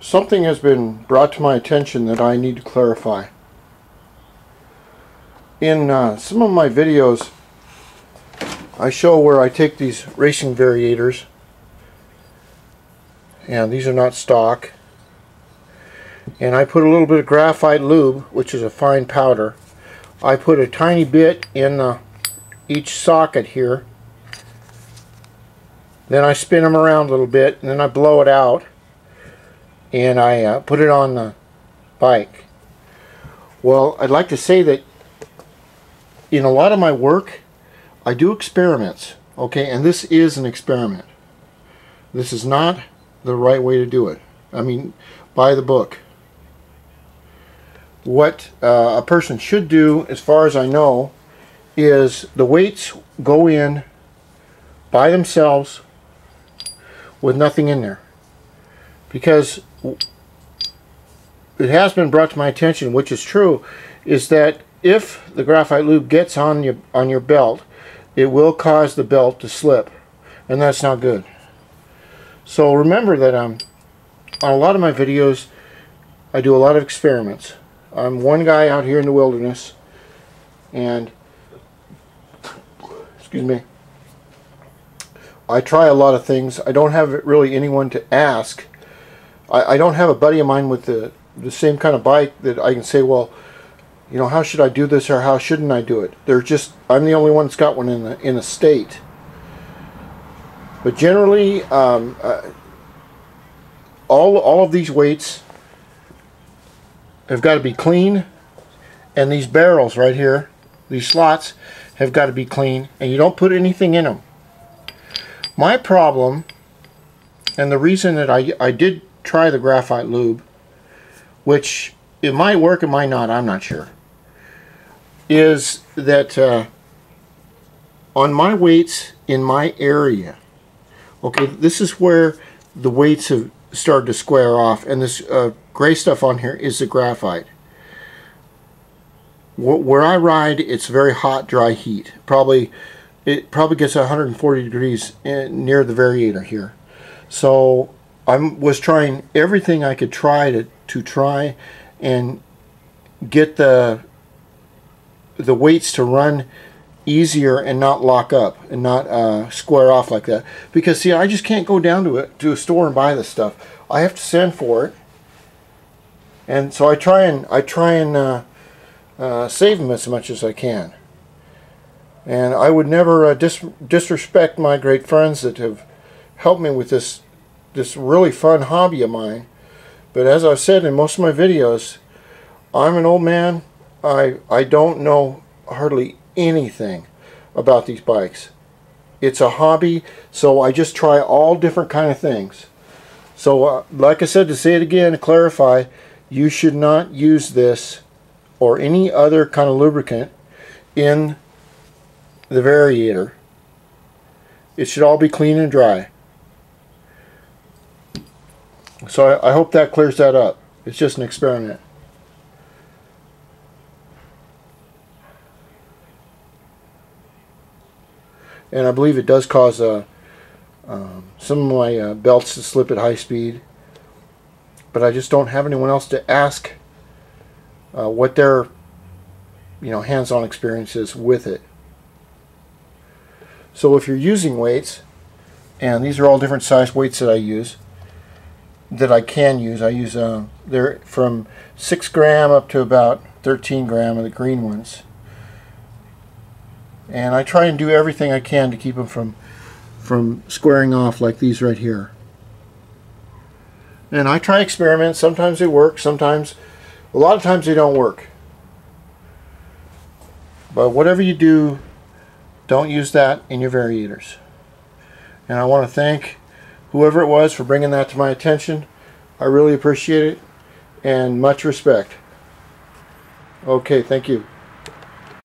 Something has been brought to my attention that I need to clarify. In some of my videos, I show where I take these racing variators, and these are not stock, and I put a little bit of graphite lube, which is a fine powder. I put a tiny bit in each socket here, then I spin them around a little bit, and then I blow it out, and I put it on the bike. Well, I'd like to say that in a lot of my work, I do experiments, okay, and this is an experiment. This is not the right way to do it. I mean, by the book. What a person should do, as far as I know, is the weights go in by themselves with nothing in there. Because it has been brought to my attention, which is true, is that if the graphite lube gets on your belt, it will cause the belt to slip, and that's not good. So remember that on a lot of my videos, I do a lot of experiments. I'm one guy out here in the wilderness, and excuse me, I try a lot of things. I don't have really anyone to ask. I don't have a buddy of mine with the same kind of bike that I can say, well, you know, how should I do this or how shouldn't I do it? I'm the only one that's got one in the state. But generally, all of these weights have got to be clean, and these barrels right here, these slots, have got to be clean, and you don't put anything in them. My problem, and the reason that I did try the graphite lube, which it might work, it might not, I'm not sure, is that on my weights in my area, okay, this is where the weights have started to square off, and this gray stuff on here is the graphite. Where I ride, it's very hot, dry heat. It probably gets 140 degrees near the Variator here. So I was trying everything I could try to try and get the weights to run easier and not lock up and not square off like that. Because see, I just can't go down to a store and buy this stuff. I have to send for it, and so I try and save them as much as I can. And I would never disrespect my great friends that have helped me with this really fun hobby of mine. But as I've said in most of my videos, I'm an old man. I don't know hardly anything about these bikes. It's a hobby, so I just try all different kind of things. So like I said, to say it again, to clarify, you should not use this or any other kind of lubricant in the Variator. It should all be clean and dry. So I hope that clears that up. It's just an experiment. And I believe it does cause some of my belts to slip at high speed, but I just don't have anyone else to ask what their hands-on experience is with it. So if you're using weights, and these are all different size weights that I use, that I can use. I use they're from 6 gram up to about 13 gram of the green ones. And I try and do everything I can to keep them from squaring off like these right here. And I try experiments. Sometimes they work, a lot of times they don't work. But whatever you do, don't use that in your Variators. And I want to thank whoever it was for bringing that to my attention. I really appreciate it, and much respect. Okay, thank you.